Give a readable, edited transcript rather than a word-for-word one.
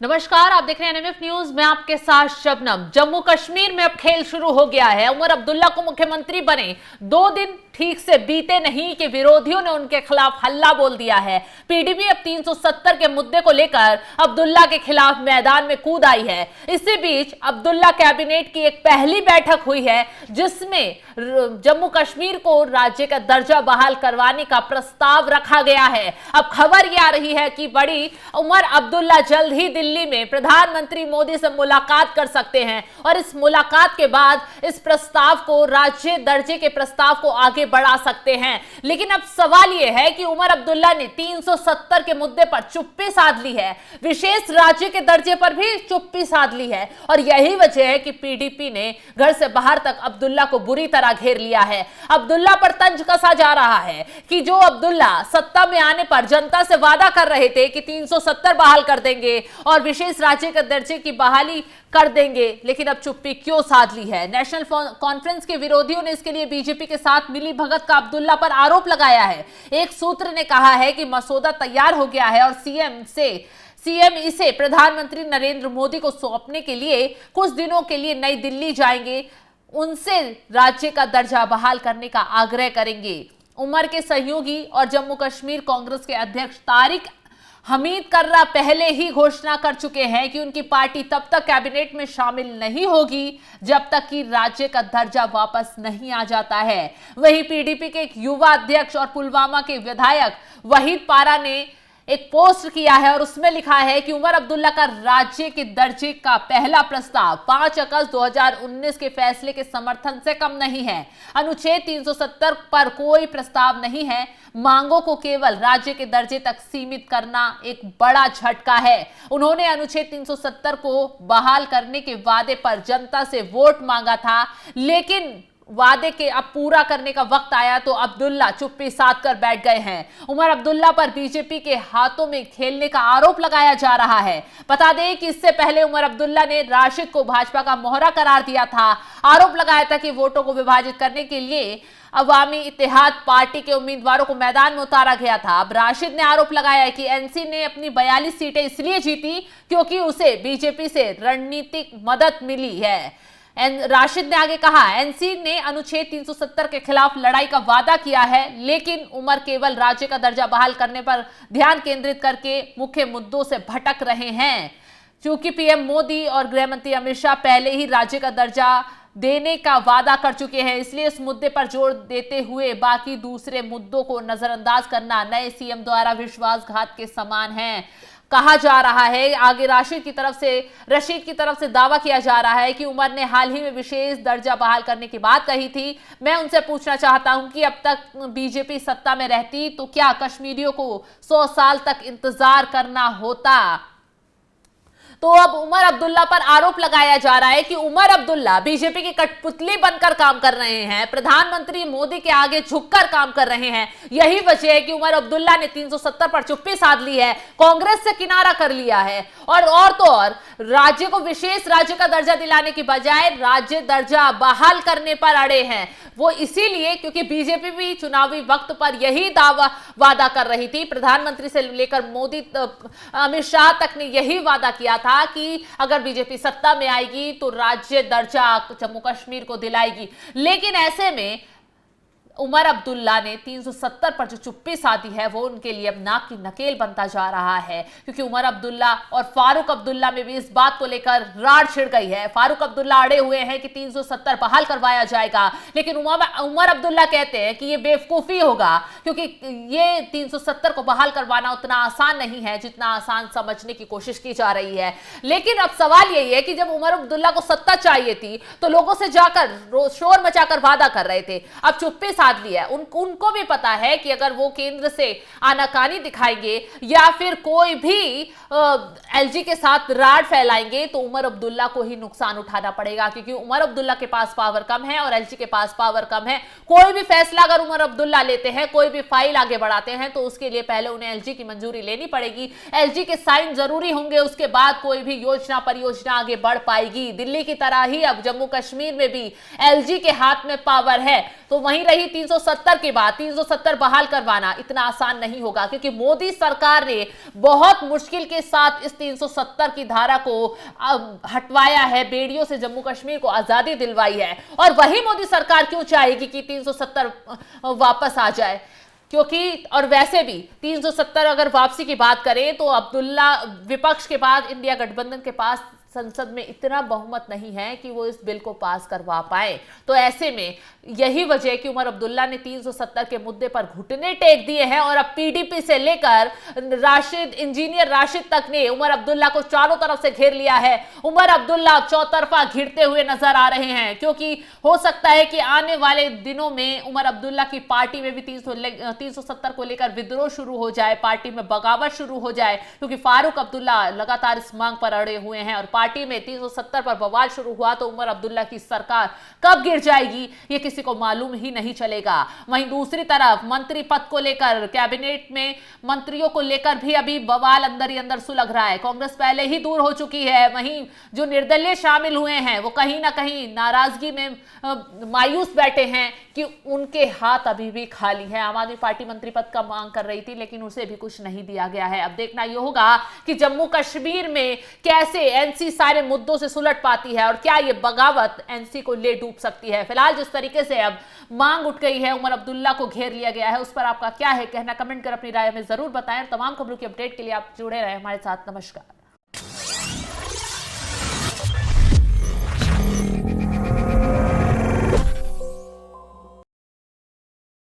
नमस्कार, आप देख रहे हैं एनएमएफ न्यूज। मैं आपके साथ शबनम। जम्मू कश्मीर में अब खेल शुरू हो गया है। उमर अब्दुल्ला को मुख्यमंत्री बने 2 दिन ठीक से बीते नहीं कि विरोधियों ने उनके खिलाफ हल्ला बोल दिया है। पीडीपी अब 370 के मुद्दे को लेकर अब्दुल्ला के खिलाफ मैदान में कूद आई है। इसी बीच अब्दुल्ला कैबिनेट की एक पहली बैठक हुई है जिसमें जम्मू कश्मीर को राज्य का दर्जा बहाल करवाने का प्रस्ताव रखा गया है। अब खबर यह आ रही है कि बड़ी उमर अब्दुल्ला जल्द ही दिल्ली में प्रधानमंत्री मोदी से मुलाकात कर सकते हैं और इस मुलाकात के बाद इस प्रस्ताव को, राज्य दर्जे के प्रस्ताव को आगे बढ़ा सकते हैं। लेकिन अब सवाल यह है कि उमर अब्दुल्ला ने 370 के मुद्दे पर चुप्पी साध ली है, विशेष राज्य के दर्जे पर भी चुप्पी साध ली है और यही वजह है कि पीडीपी ने घर से बाहर तक अब्दुल्ला को बुरी तरह घेर लिया है। अब्दुल्ला पर तंज कसा जा रहा है कि जो अब्दुल्ला सत्ता में आने पर जनता से वादा कर रहे थे कि 370 बहाल कर देंगे और विशेष राज्य के दर्जे की बहाली कर देंगे, लेकिन अब चुप्पी क्यों साध ली है। नेशनल कॉन्फ्रेंस के विरोधियों ने इसके लिए बीजेपी के साथ मिली भगत का अब्दुल्ला पर आरोप लगाया है। एक सूत्र ने कहा है कि मसौदा तैयार हो गया है और सीएम इसे प्रधानमंत्री नरेंद्र मोदी को सौंपने के लिए कुछ दिनों के लिए नई दिल्ली जाएंगे, उनसे राज्य का दर्जा बहाल करने का आग्रह करेंगे। उमर के सहयोगी और जम्मू कश्मीर कांग्रेस के अध्यक्ष तारिक हमीद कर्रा पहले ही घोषणा कर चुके हैं कि उनकी पार्टी तब तक कैबिनेट में शामिल नहीं होगी जब तक कि राज्य का दर्जा वापस नहीं आ जाता है। वहीं पीडीपी के एक युवा अध्यक्ष और पुलवामा के विधायक वहीद पारा ने एक पोस्ट किया है और उसमें लिखा है कि उमर अब्दुल्ला का राज्य के दर्जे का पहला प्रस्ताव 5 अगस्त 2019 के फैसले के समर्थन से कम नहीं है। अनुच्छेद 370 पर कोई प्रस्ताव नहीं है। मांगों को केवल राज्य के दर्जे तक सीमित करना एक बड़ा झटका है। उन्होंने अनुच्छेद 370 को बहाल करने के वादे पर जनता से वोट मांगा था, लेकिन वादे के अब पूरा करने का वक्त आया तो अब्दुल्ला चुप्पी साध कर बैठ गए हैं। उमर अब्दुल्ला पर बीजेपी के हाथों में खेलने का आरोप लगाया जा रहा है। बता दें कि इससे पहले उमर अब्दुल्ला ने राशिद को भाजपा का मोहरा करार दिया था। आरोप लगाया था कि वोटों को विभाजित करने के लिए अवामी इत्तेहाद पार्टी के उम्मीदवारों को मैदान में उतारा गया था। अब राशिद ने आरोप लगाया कि एनसी ने अपनी 42 सीटें इसलिए जीती क्योंकि उसे बीजेपी से रणनीतिक मदद मिली है। राशिद ने आगे कहा, एनसी ने अनुच्छेद 370 के खिलाफ लड़ाई का वादा किया है, लेकिन उमर केवल राज्य का दर्जा बहाल करने पर ध्यान केंद्रित करके मुख्य मुद्दों से भटक रहे हैं। क्योंकि पीएम मोदी और गृह मंत्री अमित शाह पहले ही राज्य का दर्जा देने का वादा कर चुके हैं, इसलिए इस मुद्दे पर जोर देते हुए बाकी दूसरे मुद्दों को नजरअंदाज करना नए सीएम द्वारा विश्वासघात के समान है, कहा जा रहा है। आगे रशीद की तरफ से दावा किया जा रहा है कि उमर ने हाल ही में विशेष दर्जा बहाल करने की बात कही थी। मैं उनसे पूछना चाहता हूं कि अब तक बीजेपी सत्ता में रहती तो क्या कश्मीरियों को 100 साल तक इंतजार करना होता। तो अब उमर अब्दुल्ला पर आरोप लगाया जा रहा है कि उमर अब्दुल्ला बीजेपी की कठपुतली बनकर काम कर रहे हैं, प्रधानमंत्री मोदी के आगे झुककर काम कर रहे हैं। यही वजह है कि उमर अब्दुल्ला ने 370 पर चुप्पी साध ली है, कांग्रेस से किनारा कर लिया है और तो और राज्य को विशेष राज्य का दर्जा दिलाने की बजाय राज्य दर्जा बहाल करने पर अड़े हैं। वो इसीलिए क्योंकि बीजेपी भी चुनावी वक्त पर यही वादा कर रही थी, प्रधानमंत्री से लेकर मोदी अमित शाह तक ने यही वादा किया था कि अगर बीजेपी सत्ता में आएगी तो राज्य दर्जा जम्मू कश्मीर को दिलाएगी। लेकिन ऐसे में उमर अब्दुल्ला ने 370 पर जो चुप्पी साधी है वो उनके लिए अब नाक की नकेल बनता जा रहा है, क्योंकि उमर अब्दुल्ला और फारूक अब्दुल्ला में भी इस बात को लेकर राड़ छिड़ गई है। फारूक अब्दुल्ला अड़े हुए हैं कि 370 बहाल करवाया जाएगा, लेकिन उमर अब्दुल्ला कहते हैं कि ये बेवकूफी होगा, क्योंकि ये 370 को बहाल करवाना उतना आसान नहीं है जितना आसान समझने की कोशिश की जा रही है। लेकिन अब सवाल यही है कि जब उमर अब्दुल्ला को सत्ता चाहिए थी तो लोगों से जाकर शोर मचाकर वादा कर रहे थे, अब चुप्पी लिया। उनको भी पता है कि अगर वो केंद्र से आनाकानी दिखाएंगे या फिर कोई भी एलजी के साथ राड फैलाएंगे तो उमर अब्दुल्ला को ही नुकसान उठाना पड़ेगा, क्योंकि उमर अब्दुल्ला के पास पावर कम है और एलजी के पास पावर कम है। कोई भी फैसला अगर उमर अब्दुल्ला लेते हैं, कोई भी फाइल आगे बढ़ाते हैं तो उसके लिए पहले उन्हें एलजी की मंजूरी लेनी पड़ेगी, एलजी के साइन जरूरी होंगे, उसके बाद कोई भी योजना परियोजना आगे बढ़ पाएगी। दिल्ली की तरह ही अब जम्मू कश्मीर में भी एलजी के हाथ में पावर है, तो वहीं रही 370 के बाद 370 बहाल करवाना इतना आसान नहीं होगा, क्योंकि मोदी सरकार ने बहुत मुश्किल के साथ इस 370 की धारा को हटवाया है, बेड़ियों से जम्मू कश्मीर को आजादी दिलवाई है। और वही मोदी सरकार क्यों चाहेगी कि 370 वापस आ जाए, क्योंकि और वैसे भी 370 अगर वापसी की बात करें तो अब्दुल्ला विपक्ष के बाद इंडिया गठबंधन के पास संसद में इतना बहुमत नहीं है कि वो इस बिल को पास करवा पाए। तो ऐसे में यही वजह कि उमर अब्दुल्ला ने 370 के मुद्दे पर घुटने टेक दिए हैं और अब पीडीपी से लेकर इंजीनियर राशिद तक ने उमर अब्दुल्ला को चारों तरफ से घेर लिया है। उमर अब्दुल्ला चौतरफा घिरते हुए नजर आ रहे हैं, क्योंकि हो सकता है कि आने वाले दिनों में उमर अब्दुल्ला की पार्टी में भी 370 को लेकर विद्रोह शुरू हो जाए, पार्टी में बगावत शुरू हो जाए, क्योंकि फारूक अब्दुल्ला लगातार इस मांग पर अड़े हुए हैं। और पार्टी में 370 पर बवाल शुरू हुआ तो उमर अब्दुल्ला की सरकार कब गिर जाएगी ये किसी को मालूम ही नहीं चलेगा। वहीं दूसरी तरफ मंत्री पद को लेकर, कैबिनेट में मंत्रियों को लेकर भी अभी बवाल अंदर ही अंदर सुलग रहा है। कांग्रेस पहले ही दूर हो चुकी है, वहीं जो निर्दलीय शामिल हुए हैं वो कहीं ना कहीं नाराजगी में मायूस बैठे हैं कि उनके हाथ अभी भी खाली है। आम आदमी पार्टी मंत्री पद का मांग कर रही थी, लेकिन उसे भी कुछ नहीं दिया गया है। अब देखना यह होगा कि जम्मू कश्मीर में कैसे एनसी सारे मुद्दों से सुलट पाती है और क्या ये बगावत एनसी को ले डूब सकती है। फिलहाल जिस तरीके से अब मांग उठ गई है, उमर अब्दुल्ला को घेर लिया गया है, उस पर आपका क्या है कहना, कमेंट कर अपनी राय में जरूर बताएं। तमाम खबरों की अपडेट के लिए आप जुड़े रहे हमारे साथ। नमस्कार।